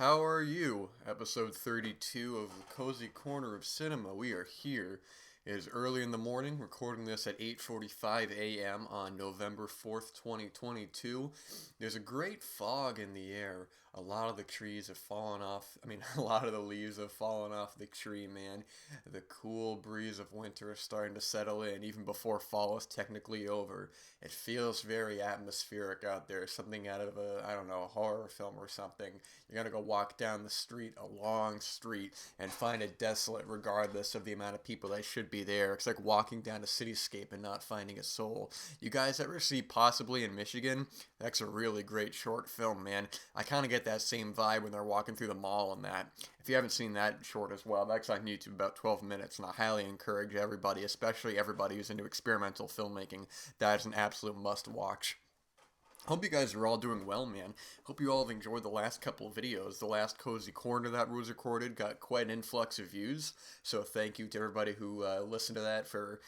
How are you? Episode 32 of the Cozy Corner of Cinema. We are here. It is early in the morning, recording this at 8:45 a.m. on November 4th, 2022. There's a great fog in the air. A lot of the trees have fallen off. A lot of the leaves have fallen off the tree, man. The cool breeze of winter is starting to settle in, even before fall is technically over. It feels very atmospheric out there, something out of a horror film or something. You're gonna go walk down the street, a long street, and find it desolate regardless of the amount of people that should be there. It's like walking down a cityscape and not finding a soul. You guys ever see Possibly in Michigan? That's a really great short film, man. I kind of get that same vibe when they're walking through the mall and that. If you haven't seen that short as well, that's on YouTube, about 12 minutes, and I highly encourage everybody, especially everybody who's into experimental filmmaking, that is an absolute must watch. Hope you guys are all doing well, man. Hope you all have enjoyed the last couple of videos. The last Cozy Corner that was recorded got quite an influx of views, so thank you to everybody who listened to that for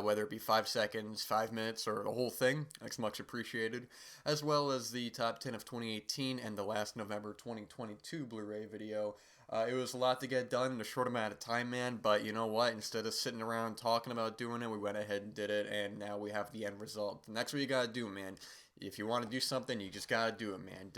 whether it be 5 seconds, 5 minutes, or the whole thing. That's much appreciated. As well as the top 10 of 2018 and the last November 2022 Blu-ray video. It was a lot to get done in a short amount of time, man, but you know what? Instead of sitting around talking about doing it, we went ahead and did it, and now we have the end result. And that's what you gotta do, man. If you want to do something, you just gotta do it, man.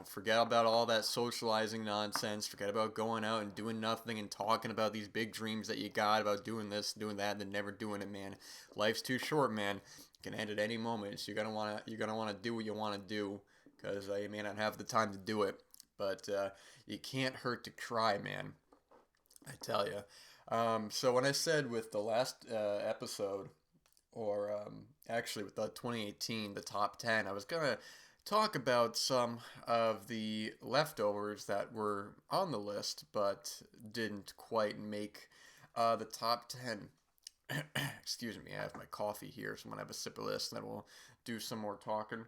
Forget about all that socializing nonsense. Forget about going out and doing nothing and talking about these big dreams that you got about doing this, doing that, and then never doing it, man. Life's too short, man. It can end at any moment. So you're gonna wanna do what you wanna do, because you may not have the time to do it, but you can't hurt to try, man. I tell you. So when I said with the last episode, or actually with the 2018, the top 10, I was going to talk about some of the leftovers that were on the list but didn't quite make the top 10. Excuse me, I have my coffee here, so I'm going to have a sip of this, and then we'll do some more talking.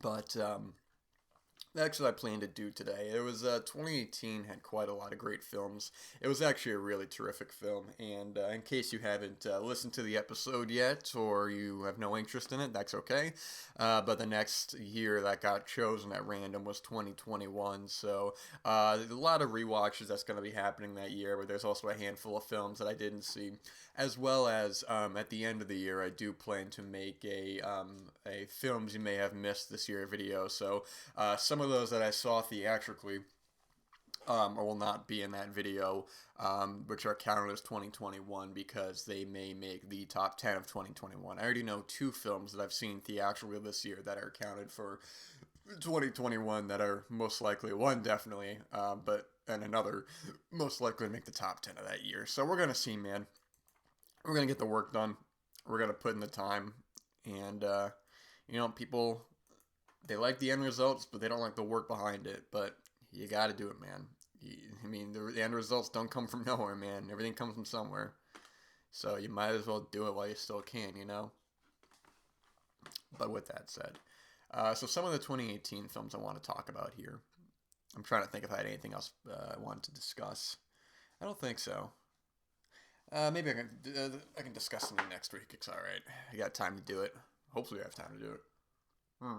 But that's what I plan to do today. It was 2018 had quite a lot of great films. It was actually a really terrific film, and in case you haven't listened to the episode yet, or you have no interest in it, that's okay. But the next year that got chosen at random was 2021, so a lot of rewatches that's going to be happening that year, but there's also a handful of films that I didn't see, as well as at the end of the year, I do plan to make a films you may have missed this year video. So some of those that I saw theatrically will not be in that video, which are counted as 2021 because they may make the top 10 of 2021. I already know 2 films that I've seen theatrically this year that are counted for 2021 that are most likely, one definitely, and another most likely to make the top 10 of that year. So we're going to see, man. We're going to get the work done. We're going to put in the time. And, people, they like the end results, but they don't like the work behind it. But you got to do it, man. The end results don't come from nowhere, man. Everything comes from somewhere. So you might as well do it while you still can, But with that said, so some of the 2018 films I want to talk about here. I'm trying to think if I had anything else I wanted to discuss. I don't think so. Maybe I can discuss something next week. It's all right. I got time to do it. Hopefully, I have time to do it. Hmm.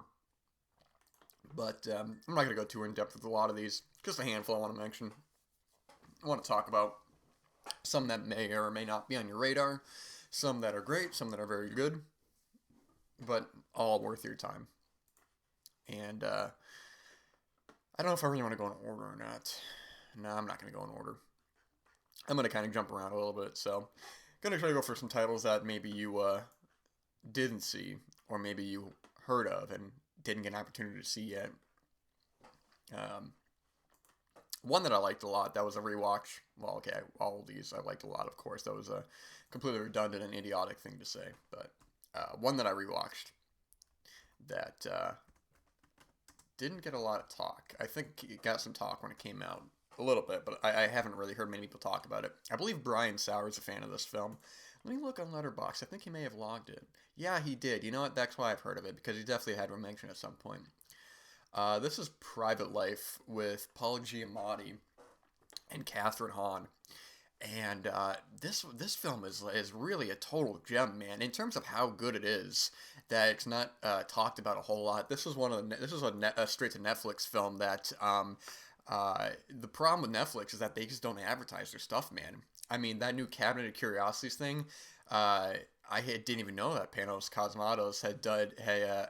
But I'm not gonna go too in depth with a lot of these. Just a handful I want to mention. I want to talk about some that may or may not be on your radar, some that are great, some that are very good, but all worth your time. And I don't know if I really want to go in order or not. No, I'm not gonna go in order. I'm gonna kind of jump around a little bit, so gonna try to go for some titles that maybe you didn't see, or maybe you heard of and didn't get an opportunity to see yet. Um, One that I liked a lot, that was a rewatch. Well, okay, all of these I liked a lot, of course. That was a completely redundant and idiotic thing to say, but one that I rewatched that didn't get a lot of talk. I think it got some talk when it came out, a little bit, but I haven't really heard many people talk about it. I believe Brian Sauer is a fan of this film. Let me look on Letterboxd. I think he may have logged it. Yeah, he did. You know what? That's why I've heard of it, because he definitely had a mention at some point. This is Private Life with Paul Giamatti and Catherine Hahn. And this film is really a total gem, man. In terms of how good it is, that it's not talked about a whole lot. This is one of the this is a straight to Netflix film that the problem with Netflix is that they just don't advertise their stuff, man. I mean, that new Cabinet of Curiosities thing. Uh, didn't even know that Panos Cosmatos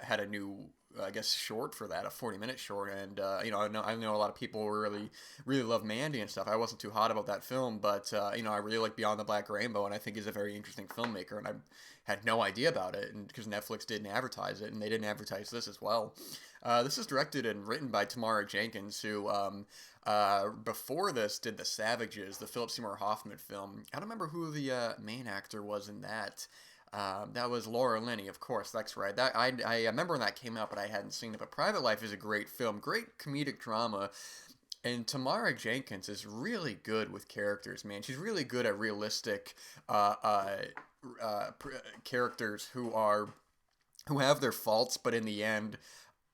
had a new, I guess, short for that, a 40-minute short. And I know a lot of people really love Mandy and stuff. I wasn't too hot about that film, but I really like Beyond the Black Rainbow, and I think he's a very interesting filmmaker. And I had no idea about it, and because Netflix didn't advertise it, and they didn't advertise this as well. This is directed and written by Tamara Jenkins, who before this did The Savages, the Philip Seymour Hoffman film. I don't remember who the main actor was in that. That was Laura Linney, of course. That's right. I remember when that came out, but I hadn't seen it. But Private Life is a great film, great comedic drama, and Tamara Jenkins is really good with characters. Man, she's really good at realistic uh, uh, characters who have their faults, but in the end,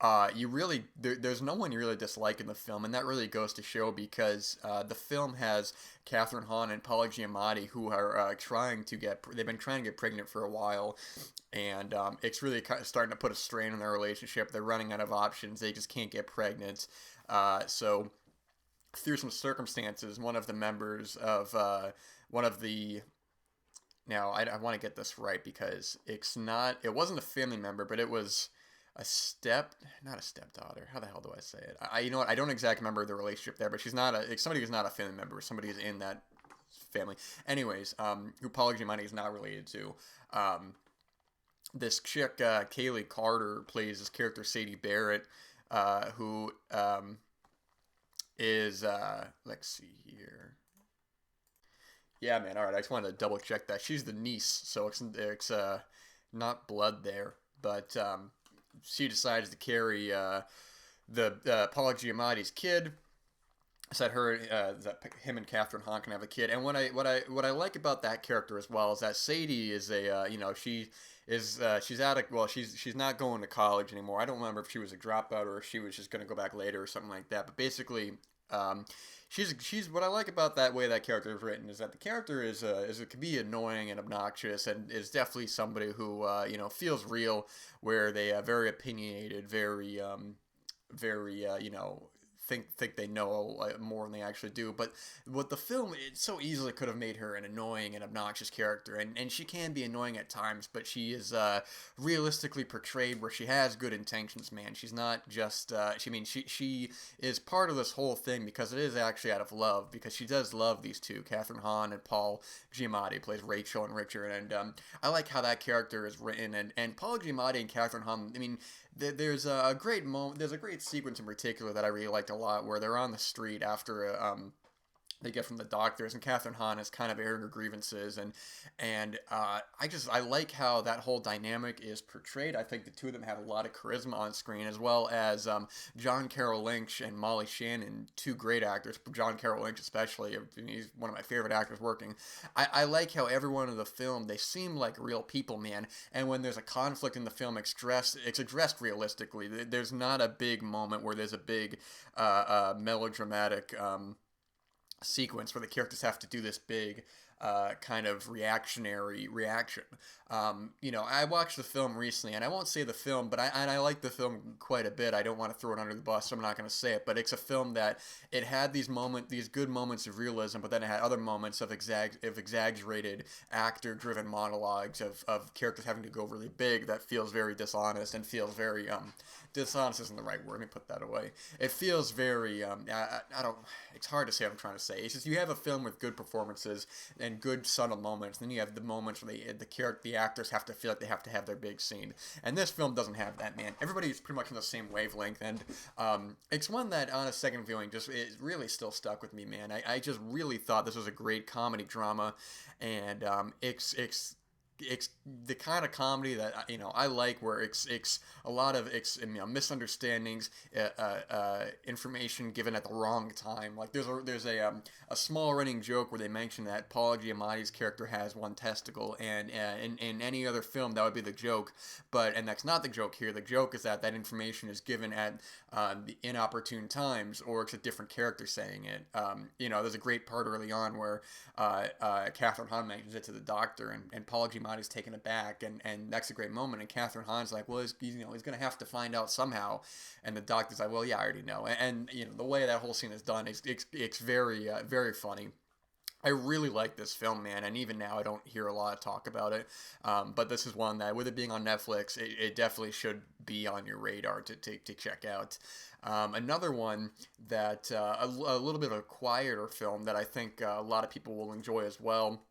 there's no one you really dislike in the film, and that really goes to show because the film has Catherine Hahn and Paula Giamatti who are they've been trying to get pregnant for a while, and it's really kind of starting to put a strain on their relationship. They're running out of options. They just can't get pregnant. So through some circumstances, one of the members of one of the now I want to get this right because it wasn't a family member, but it was not a stepdaughter. How the hell do I say it? You know what? I don't exactly remember the relationship there, but she's not somebody who's not a family member. Somebody who's in that family. Anyways, who Paul Giamatti is not related to. This chick, Kaylee Carter, plays this character, Sadie Barrett, who is, let's see here. Yeah, man. All right, I just wanted to double check that she's the niece, so it's not blood there, but she decides to carry the Paula Giamatti's kid. Said that him and Catherine Hahn can have a kid, and what I like about that character as well is that Sadie is she's not going to college anymore. I don't remember if she was a dropout or if she was just going to go back later or something like that. But basically, um, she's what I like about that way that character is written is that the character is it can be annoying and obnoxious and is definitely somebody who feels real, where they are very opinionated, very think they know more than they actually do. But with the film, it so easily could have made her an annoying and obnoxious character, and she can be annoying at times, but she is realistically portrayed where she has good intentions. Man, she's not just. She is part of this whole thing because it is actually out of love, because she does love these two, Catherine Hahn and Paul Giamatti plays Rachel and Richard, and I like how that character is written, and Paul Giamatti and Catherine Hahn. I mean, there's a great moment. There's a great sequence in particular that I really liked a lot, where they're on the street after they get from the doctors, and Catherine Hahn is kind of airing her grievances, and I like how that whole dynamic is portrayed. I think the two of them have a lot of charisma on screen, as well as John Carroll Lynch and Molly Shannon, two great actors. John Carroll Lynch especially, I mean, he's one of my favorite actors working. I like how everyone in the film, they seem like real people, man. And when there's a conflict in the film, it's addressed realistically. There's not a big moment where there's a big melodramatic sequence where the characters have to do this big kind of reactionary reaction. I watched the film recently, and I won't say the film, but I like the film quite a bit. I don't want to throw it under the bus, so I'm not going to say it. But it's a film that it had these good moments of realism, but then it had other moments of exaggerated actor-driven monologues of characters having to go really big. That feels very dishonest and feels very dishonest isn't the right word. Let me put that away. It feels very I don't. It's hard to say what I'm trying to say. It's just you have a film with good performances and good subtle moments, and then you have the moments where the actors have to feel like they have to have their big scene. And this film doesn't have that, man. Everybody's pretty much on the same wavelength, and it's one that on a second viewing just it really still stuck with me, man. I just really thought this was a great comedy drama, and it's it's the kind of comedy that I like, where it's a lot of misunderstandings, information given at the wrong time. Like there's a small running joke where they mention that Paul Giamatti's character has one testicle, and in any other film that would be the joke, and that's not the joke here. The joke is that information is given at the inopportune times, or it's a different character saying it. There's a great part early on where Catherine Hahn mentions it to the doctor, and Paul Giamatti's taken aback, and that's a great moment. And Catherine Hahn's like, well, he's going to have to find out somehow, and the doctor's like, well, yeah, I already know. And the way that whole scene is done, it's very very funny. I really like this film, man, and even now I don't hear a lot of talk about it. But this is one that, with it being on Netflix, it definitely should be on your radar to check out. Another one that a little bit of a quieter film that I think a lot of people will enjoy as well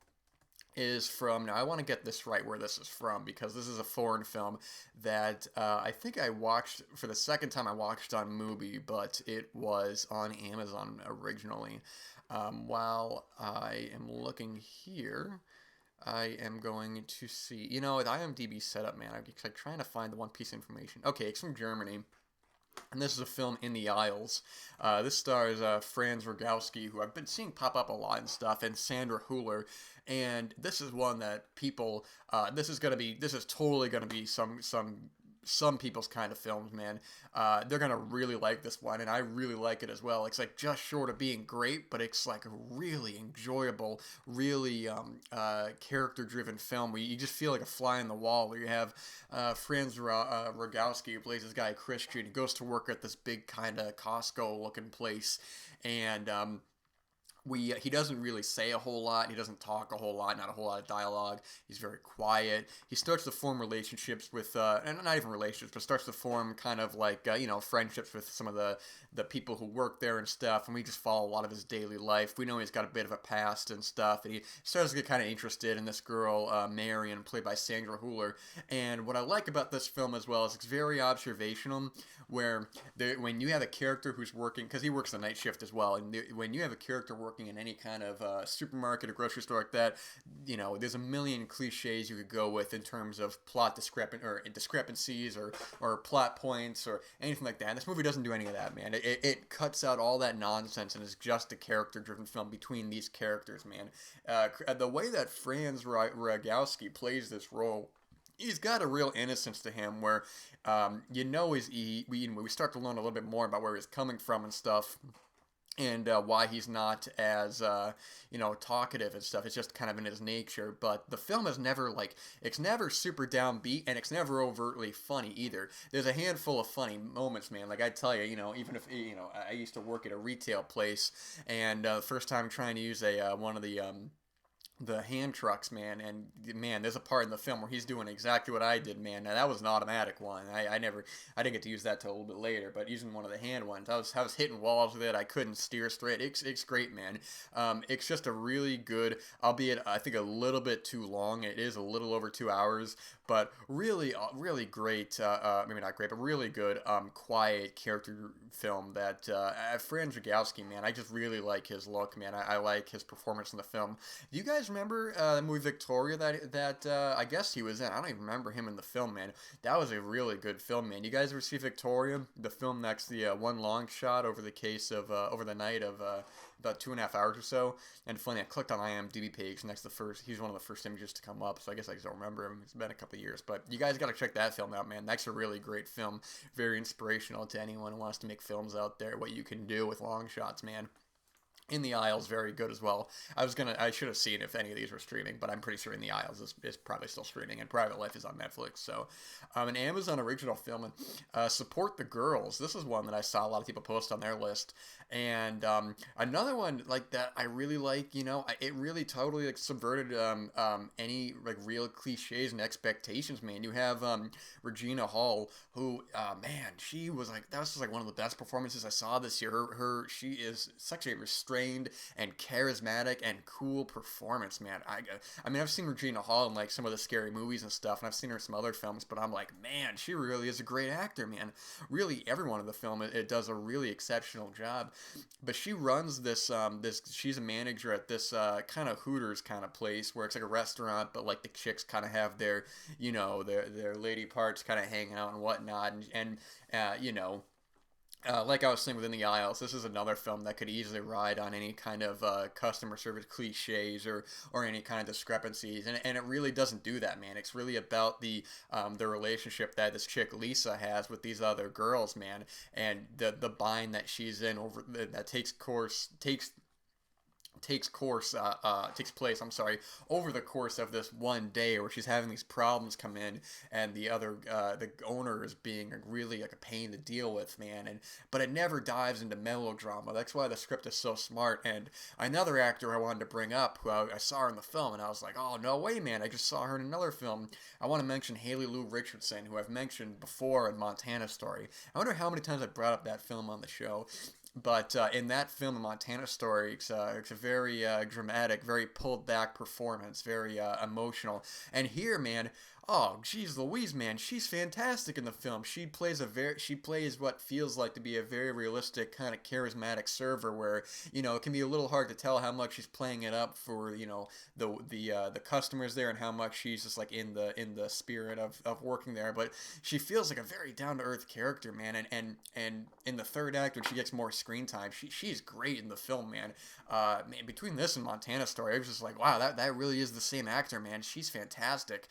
is from, now I want to get this right where this is from, because this is a foreign film that I think I watched for the second time. I watched on Mubi, but it was on Amazon originally. While I am looking here, I am going to see, with IMDb setup, man, I'm like trying to find the one piece of information. Okay, it's from Germany. And this is a film, In the Isles. This stars Franz Rogowski, who I've been seeing pop up a lot and stuff, and Sandra Hüller. And this is one that people, this is totally gonna be some people's kind of films, man. They're gonna really like this one, and I really like it as well. It's like just short of being great, but it's like a really enjoyable, really character-driven film where you just feel like a fly on the wall. Where you have Franz Rogowski, who plays this guy Christian. He goes to work at this big kind of Costco-looking place, and he doesn't really say a whole lot. He doesn't talk a whole lot, not a whole lot of dialogue. He's very quiet. He starts to form relationships with, and not even relationships, but starts to form kind of like, friendships with some of the people who work there and stuff. And we just follow a lot of his daily life. We know he's got a bit of a past and stuff. And he starts to get kind of interested in this girl, Marion, played by Sandra Hüller. And what I like about this film as well is it's very observational, where when you have a character who's working, because he works the night shift as well, and when you have a character working in any kind of supermarket or grocery store like that, there's a million cliches you could go with in terms of plot discrepancies or plot points or anything like that. And this movie doesn't do any of that, man. It cuts out all that nonsense and is just a character-driven film between these characters, man. The way that Franz Rogowski plays this role, he's got a real innocence to him, where we start to learn a little bit more about where he's coming from and stuff, and why he's not as talkative and stuff. It's just kind of in his nature. But the film is never it's never super downbeat, and it's never overtly funny either. There's a handful of funny moments, man. Like I tell you, even if I used to work at a retail place, and first time trying to use one of the hand trucks, man, and man, there's a part in the film where he's doing exactly what I did, man. Now that was an automatic one. I didn't get to use that till a little bit later, but using one of the hand ones, I was hitting walls with it. I couldn't steer straight. It's great, man. It's just a really good, albeit I think a little bit too long. It is a little over 2 hours, but really great. Maybe not great, but really good, quiet character film that Franz Rogowski, man. I just really like his look, man. I like his performance in the film. Do you guys remember the movie Victoria that I guess he was in? I don't even remember him in the film, man. That was a really good film, man. You guys ever see Victoria? The film that's the one long shot over the case of over the night of about 2.5 hours or so. And funny, I clicked on IMDb page, and he's one of the first images to come up, so I guess I just don't remember him. It's been a couple of years, but you guys gotta check that film out, man. That's a really great film. Very inspirational to anyone who wants to make films out there, what you can do with long shots, man. In the Isles, very good as well. I should have seen if any of these were streaming, but I'm pretty sure In the Isles is probably still streaming, and Private Life is on Netflix. So, an Amazon original film, Support the Girls. This is one that I saw a lot of people post on their list, and another one like that I really like. It really totally subverted any real cliches and expectations, man. You have Regina Hall, who man, she was that was just one of the best performances I saw this year. She is such a restrained trained and charismatic and cool performance, man. I mean, I've seen Regina Hall in like some of the scary movies and stuff, and I've seen her in some other films, but I'm like, man, she really is a great actor, man. Really, everyone in the film, it does a really exceptional job. But she runs this she's a manager at this kind of Hooters kind of place where it's like a restaurant, but like the chicks kind of have their, their lady parts kind of hanging out and whatnot, and like I was saying within the aisles, this is another film that could easily ride on any kind of customer service cliches or any kind of discrepancies, and it really doesn't do that, man. It's really about the relationship that this chick Lisa has with these other girls, man, and the bind that she's in over that takes place, I'm sorry, over the course of this one day where she's having these problems come in, and the owner is being really like a pain to deal with, man, but it never dives into melodrama. That's why the script is so smart. And another actor I wanted to bring up, who I saw her in the film, and I was like, oh, no way, man, I just saw her in another film. I want to mention Haley Lou Richardson, who I've mentioned before in Montana Story. I wonder how many times I brought up that film on the show. But in that film, The Montana Story, it's a very dramatic, very pulled back performance, very emotional. And here, man, oh, geez Louise, man, she's fantastic in the film. She plays what feels like to be a very realistic, kind of charismatic server, where it can be a little hard to tell how much she's playing it up for the customers there, and how much she's just like in the spirit of working there. But she feels like a very down to earth character, man. And in the third act, when she gets more screen time, she's great in the film, man. Man, between this and Montana Story, I was just like, wow, that really is the same actor, man. She's fantastic.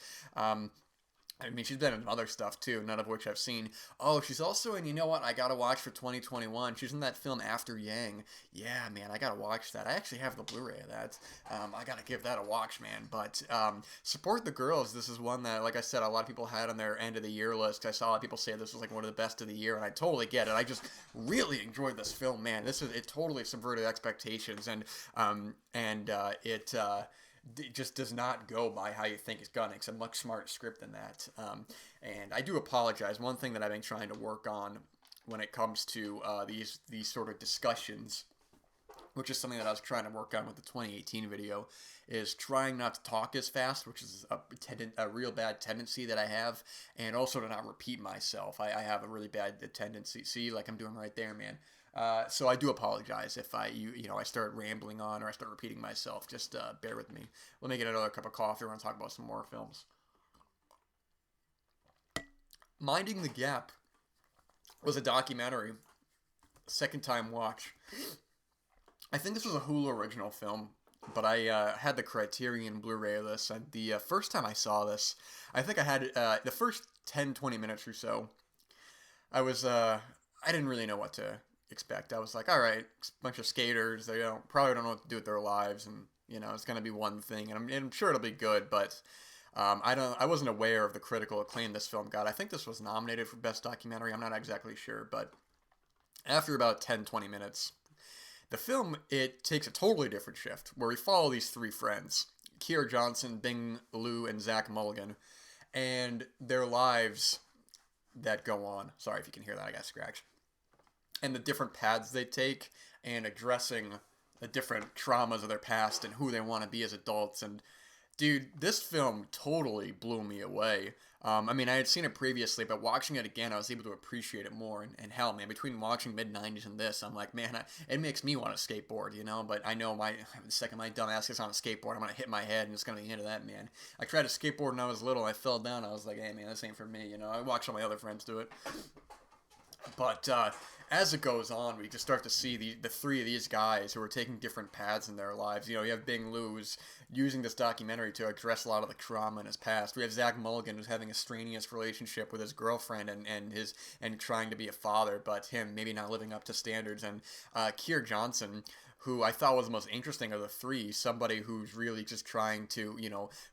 I mean, she's been in other stuff too, none of which I've seen. Oh, she's also in, you know what, I gotta watch for 2021. She's in that film After Yang. Yeah, man, I gotta watch that. I actually have the Blu-ray of that. I gotta give that a watch, man. But Support the Girls. This is one that, like I said, a lot of people had on their end of the year list. I saw a lot of people say this was like one of the best of the year, and I totally get it. I just really enjoyed this film, man. It totally subverted expectations, and it just does not go by how you think it's gonna. It's a much smarter script than that. And I do apologize. One thing that I've been trying to work on when it comes to these sort of discussions, which is something that I was trying to work on with the 2018 video, is trying not to talk as fast, which is a real bad tendency that I have, and also to not repeat myself. I have a really bad tendency. See, like I'm doing right there, man. So I do apologize if I start rambling on or I start repeating myself. Just bear with me. Let me get another cup of coffee. We're going to talk about some more films. Minding the Gap was a documentary. Second time watch. I think this was a Hulu original film, but I had the Criterion Blu-ray of this. And the first time I saw this, I think I had the first 10-20 minutes or so. I didn't really know what to expect. I was like, all right, a bunch of skaters. They probably don't know what to do with their lives, and it's gonna be one thing, and I'm sure it'll be good. But I wasn't aware of the critical acclaim this film got. I think this was nominated for Best Documentary. I'm not exactly sure, but after about 10-20 minutes, the film, it takes a totally different shift where we follow these three friends, Keir Johnson, Bing Liu, and Zach Mulligan, and their lives that go on. Sorry if you can hear that, I got scratched. And the different paths they take, and addressing the different traumas of their past and who they want to be as adults. And dude, this film totally blew me away. I mean, I had seen it previously, but watching it again, I was able to appreciate it more. And hell, man, between watching mid-90s and this, I'm like, man, it makes me want to skateboard, But I know the second my dumb ass gets on a skateboard, I'm going to hit my head, and it's going to be the end of that, man. I tried to skateboard when I was little, and I fell down. I was like, hey, man, this ain't for me, I watched all my other friends do it. But as it goes on, we just start to see the three of these guys who are taking different paths in their lives. You have Bing Liu, who's using this documentary to address a lot of the trauma in his past. We have Zach Mulligan, who's having a strenuous relationship with his girlfriend and trying to be a father, but him maybe not living up to standards. And Keir Johnson, who I thought was the most interesting of the three, somebody who's really just trying to,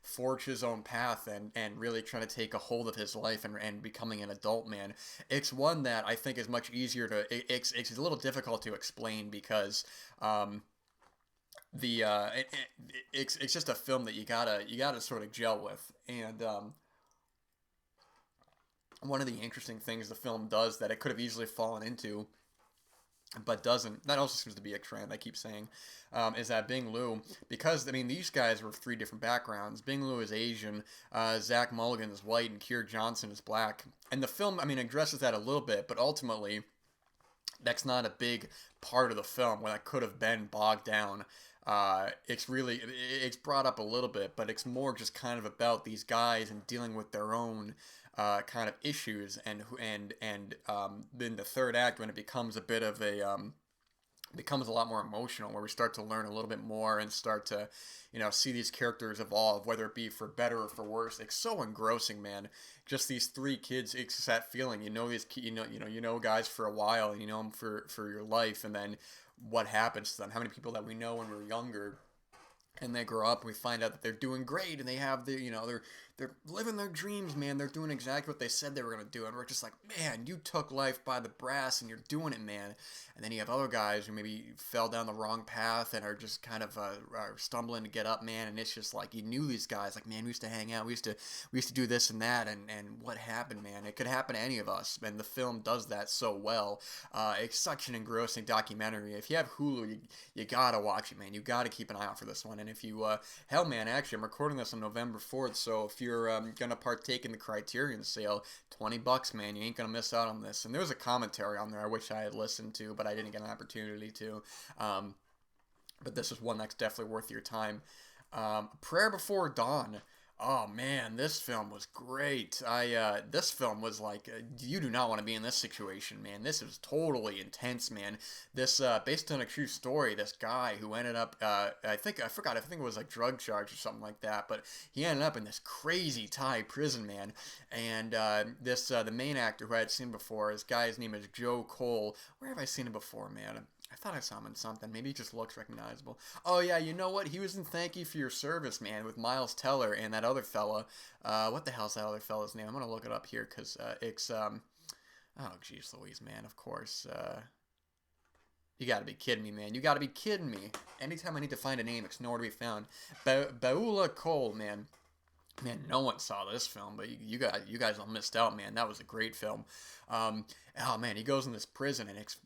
forge his own path and really trying to take a hold of his life and becoming an adult man. It's one that I think is much easier to, it's a little difficult to explain because it's just a film that you gotta sort of gel with. And one of the interesting things the film does that it could have easily fallen into but doesn't. That also seems to be a trend. I keep saying, is that Bing Liu, because I mean these guys were three different backgrounds. Bing Liu is Asian, Zach Mulligan is white, and Keir Johnson is black. And the film, I mean, addresses that a little bit, but ultimately that's not a big part of the film where that could have been bogged down. It's brought up a little bit, but it's more just kind of about these guys and dealing with their own kind of issues, and then the third act when it becomes a bit of a becomes a lot more emotional, where we start to learn a little bit more and start to, see these characters evolve, whether it be for better or for worse. It's so engrossing, man. Just these three kids, it's just that feeling. You know guys for a while, and you know them for your life, and then what happens to them? How many people that we know when we were younger, and they grow up and we find out that they're doing great and they have they're living their dreams, man. They're doing exactly what they said they were going to do, and we're just like, man, you took life by the brass and you're doing it, man. And then you have other guys who maybe fell down the wrong path and are just kind of are stumbling to get up, man. And it's just like, you knew these guys, like, man, we used to hang out, we used to do this and that, and what happened, man? It could happen to any of us, and the film does that so well. It's such an engrossing documentary. If you have Hulu, you gotta watch it, man. You gotta keep an eye out for this one. And if you hell, man, actually, I'm recording this on November 4th, so if you're gonna partake in the Criterion sale, $20, man, you ain't gonna miss out on this. And there was a commentary on there I wish I had listened to, but I didn't get an opportunity to. But this is one that's definitely worth your time. Prayer Before Dawn. Oh man, this film was great. This film was like, you do not want to be in this situation, man. This is totally intense, man. This based on a true story. This guy who ended up, I think it was like drug charge or something like that, but he ended up in this crazy Thai prison, man. And the main actor who I had seen before, this guy's name is Joe Cole. Where have I seen him before, man? I thought I saw him in something. Maybe he just looks recognizable. Oh, yeah, you know what? He was in Thank You for Your Service, man, with Miles Teller and that other fella. What the hell's that other fella's name? I'm going to look it up here because it's, oh, jeez Louise, man, of course. You got to be kidding me, man. You got to be kidding me. Anytime I need to find a name, it's nowhere to be found. Baula Cole, man. Man, no one saw this film, but you guys all missed out, man. That was a great film. Oh, man, he goes in this prison, and it's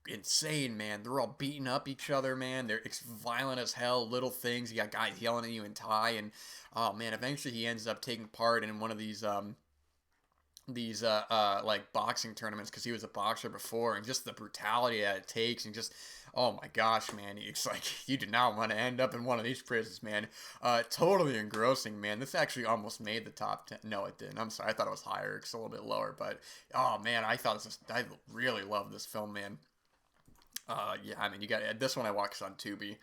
insane, man. They're all beating up each other, man. It's violent as hell. Little things. You got guys yelling at you in Thai, and oh man, eventually he ends up taking part in one of these like boxing tournaments because he was a boxer before, and just the brutality that it takes, and just, oh my gosh, man, it's like, you do not want to end up in one of these prisons, man. Totally engrossing, man. This actually almost made the top 10. No, it didn't. I'm sorry, I thought it was higher. It's a little bit lower, but oh man, I really love this film, man. Yeah, I mean, you got this one I watched on Tubi.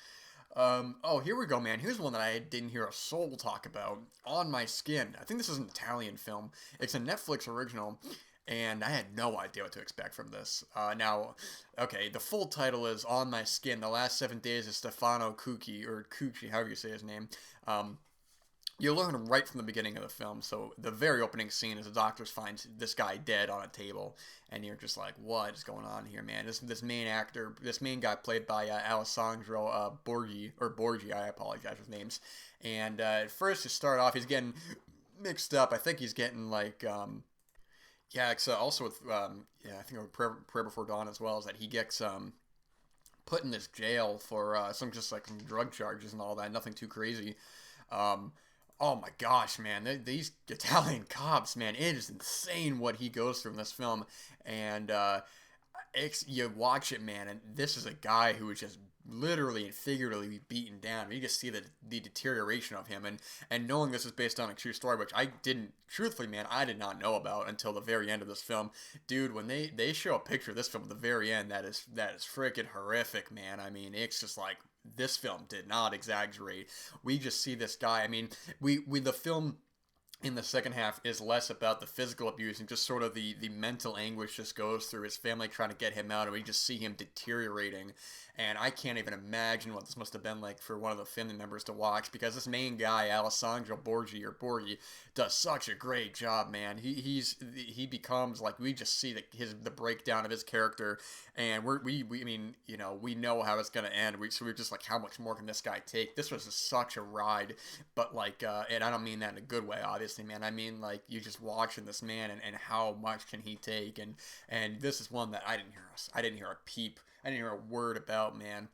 Oh, here we go, man. Here's one that I didn't hear a soul talk about. On My Skin. I think this is an Italian film. It's a Netflix original, and I had no idea what to expect from this. Now, okay, the full title is On My Skin, The Last 7 Days of Stefano Cucchi, or Cucci, however you say his name. You learn right from the beginning of the film. So the very opening scene is the doctors find this guy dead on a table, and you're just like, what is going on here, man? This main guy played by Alessandro Borgi, I apologize with names. And at first, to start off, he's getting mixed up. I think he's getting like, yeah, it's also with, I think of Prayer Before Dawn as well, is that he gets put in this jail for some drug charges and all that. Nothing too crazy. Oh my gosh, man, these Italian cops, man, it is insane what he goes through in this film. And you watch it, man, and this is a guy who is just literally and figuratively beaten down. You just see the deterioration of him, and knowing this is based on a true story, which I didn't, truthfully, man, I did not know about until the very end of this film. Dude, when they show a picture of this film at the very end, that is freaking horrific, man. I mean, it's just like, this film did not exaggerate. We just see this guy. I mean, the film in the second half is less about the physical abuse and just sort of the mental anguish just goes through his family trying to get him out, and we just see him deteriorating. And I can't even imagine what this must have been like for one of the family members to watch, because this main guy, Alessandro Borgi, does such a great job, man. He becomes like, we just see the breakdown of his character, and we mean, we know how it's gonna end. So we're just like, how much more can this guy take? This was such a ride, but like, and I don't mean that in a good way, obviously, man. I mean, like, you just watching this man and how much can he take, and this is one that I didn't hear a peep I didn't hear a word about, man.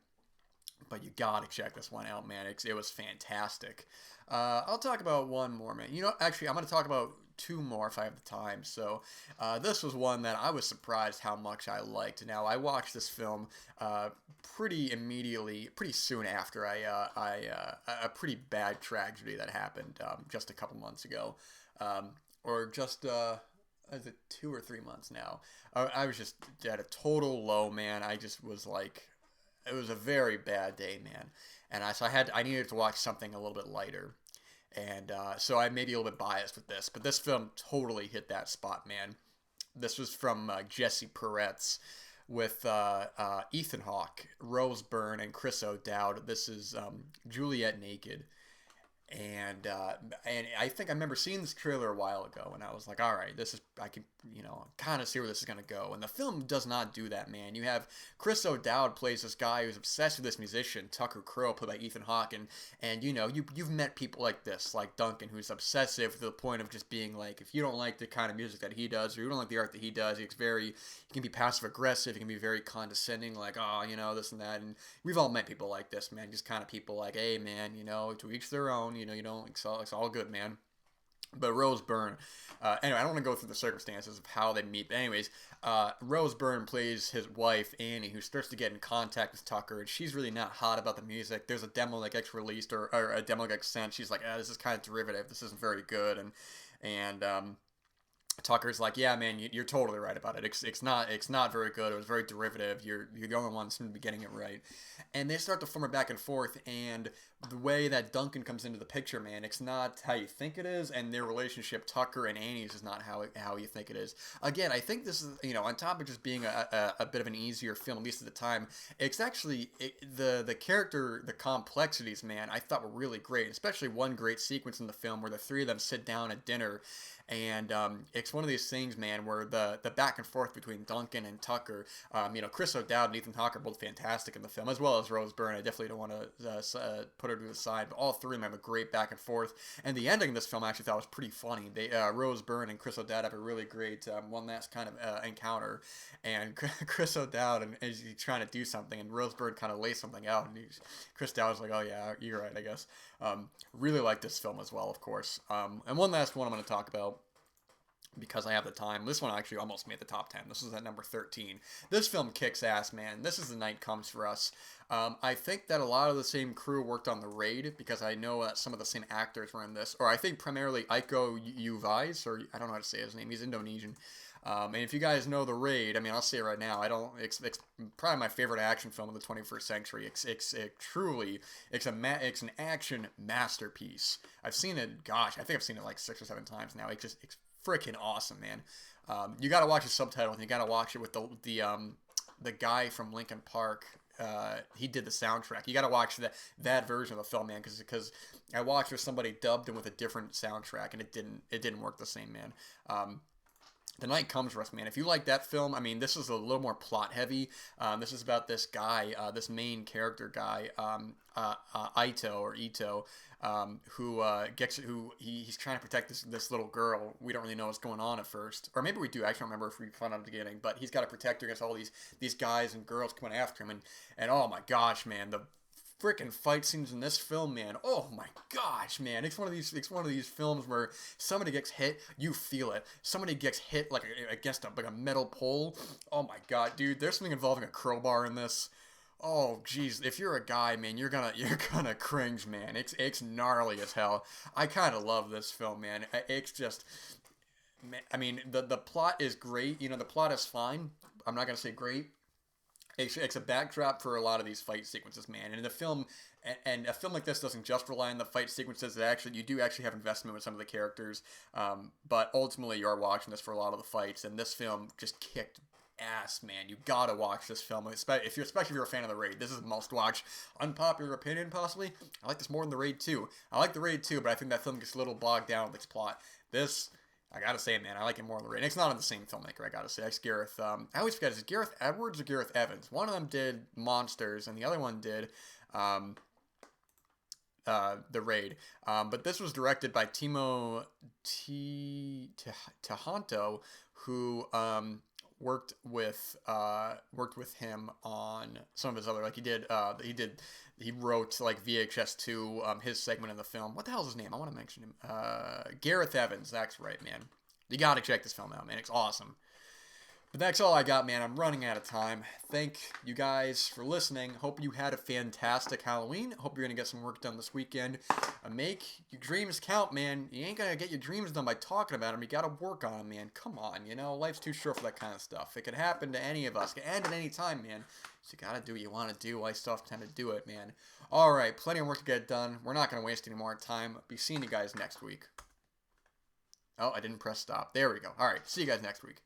But you gotta check this one out, man. It was fantastic. I'll talk about one more, man. Actually, I'm gonna talk about two more if I have the time. So, this was one that I was surprised how much I liked. Now, I watched this film pretty immediately, pretty soon after a pretty bad tragedy that happened just a couple months ago, or just is it 2 or 3 months now? I was just at a total low, man. I just was like, it was a very bad day, man. And I needed to watch something a little bit lighter, and so I may be a little bit biased with this, but this film totally hit that spot, man. This was from Jesse Peretz with Ethan Hawke, Rose Byrne, and Chris O'Dowd. This is Juliet Naked. And I think I remember seeing this trailer a while ago, and I was like, all right, I can kind of see where this is gonna go. And the film does not do that, man. You have Chris O'Dowd plays this guy who's obsessed with this musician Tucker Crowe, played by Ethan Hawke, and you've met people like this, like Duncan, who's obsessive to the point of just being like, if you don't like the kind of music that he does, or you don't like the art that he does, he can be passive aggressive, he can be very condescending, like, oh, this and that. And we've all met people like this, man. Just kind of people like, hey, man, to each their own. It's all good, man. But Rose Byrne, anyway, I don't want to go through the circumstances of how they meet. But anyways, Rose Byrne plays his wife, Annie, who starts to get in contact with Tucker, and she's really not hot about the music. There's a demo that gets released, or a demo that gets sent. She's like, this is kind of derivative. This isn't very good. And Tucker's like, yeah, man, you're totally right about it. It's not very good. It was very derivative. You're the only one who's getting it right. And they start to form a back and forth, and the way that Duncan comes into the picture, man, it's not how you think it is, and their relationship, Tucker and Annie's, is not how you think it is. Again, I think this is, on top of just being a bit of an easier film, at least at the time, it's actually, the character, the complexities, man, I thought were really great, especially one great sequence in the film where the three of them sit down at dinner. And it's one of these things, man, where the back and forth between Duncan and Tucker, Chris O'Dowd and Ethan Hawke are both fantastic in the film, as well as Rose Byrne. I definitely don't want to put her to the side, but all three of them have a great back and forth. And the ending of this film I actually thought was pretty funny. Rose Byrne and Chris O'Dowd have a really great one last kind of encounter, and Chris O'Dowd and he's trying to do something, and Rose Byrne kind of lays something out, and Chris O'Dowd's like, oh yeah, you're right, I guess. Really like this film as well, of course. And one last one I'm going to talk about, because I have the time. This one actually almost made the top 10. This is at number 13. This film kicks ass, man. This is The Night Comes for Us. I think that a lot of the same crew worked on The Raid, because I know some of the same actors were in this. Or I think primarily Iko Uwais, or I don't know how to say his name. He's Indonesian. And if you guys know The Raid, I mean, I'll say it right now. It's probably my favorite action film of the 21st century. It's an action masterpiece. I've seen it. Gosh, I think I've seen it like 6 or 7 times now. It's freaking awesome, man. You gotta watch the subtitle, and you gotta watch it with the guy from Linkin Park. He did the soundtrack. You gotta watch that version of the film, man, because I watched with somebody dubbed and with a different soundtrack, and it didn't work the same, man. The Night Comes for Us, man. If you like that film, I mean, this is a little more plot heavy. This is about this guy, this main character guy, Ito, he's trying to protect this little girl. We don't really know what's going on at first, or maybe we do. I can't remember if we found out at the beginning, but he's got to protect her against all these guys and girls coming after him, and oh my gosh, man, the freaking fight scenes in this film, man. Oh my gosh, man. It's one of these films where somebody gets hit, you feel it. Somebody gets hit like against a metal pole. Oh my god, dude. There's something involving a crowbar in this. Oh jeez, if you're a guy, man, you're gonna cringe, man. It's gnarly as hell. I kind of love this film, man. It's just, I mean, the plot is great. The plot is fine. I'm not gonna say great. It's a backdrop for a lot of these fight sequences, man. And the film, and a film like this doesn't just rely on the fight sequences. You do actually have investment with some of the characters. But ultimately, you are watching this for a lot of the fights. And this film just kicked ass, man. You gotta watch this film, especially if you're a fan of The Raid. This is a must-watch. Unpopular opinion, possibly. I like this more than The Raid 2. I like The Raid 2, but I think that film gets a little bogged down with its plot. This, I gotta say, man, I like it more than The Raid. And it's not on the same filmmaker, I gotta say. It's Gareth, I always forget, is it Gareth Edwards or Gareth Evans? One of them did Monsters, and the other one did The Raid. But this was directed by Timo Tahanto, who worked with him on some of his other, like he wrote like VHS2, his segment in the film. What the hell's his name? I want to mention him. Gareth Evans. That's right, man. You got to check this film out, man. It's awesome. But that's all I got, man. I'm running out of time. Thank you guys for listening. Hope you had a fantastic Halloween. Hope you're going to get some work done this weekend. Make your dreams count, man. You ain't going to get your dreams done by talking about them. You got to work on them, man. Come on, life's too short for that kind of stuff. It could happen to any of us. It could end at any time, man. So you got to do what you want to do. I still have time to do it, man. All right, plenty of work to get done. We're not going to waste any more time. Be seeing you guys next week. Oh, I didn't press stop. There we go. All right, see you guys next week.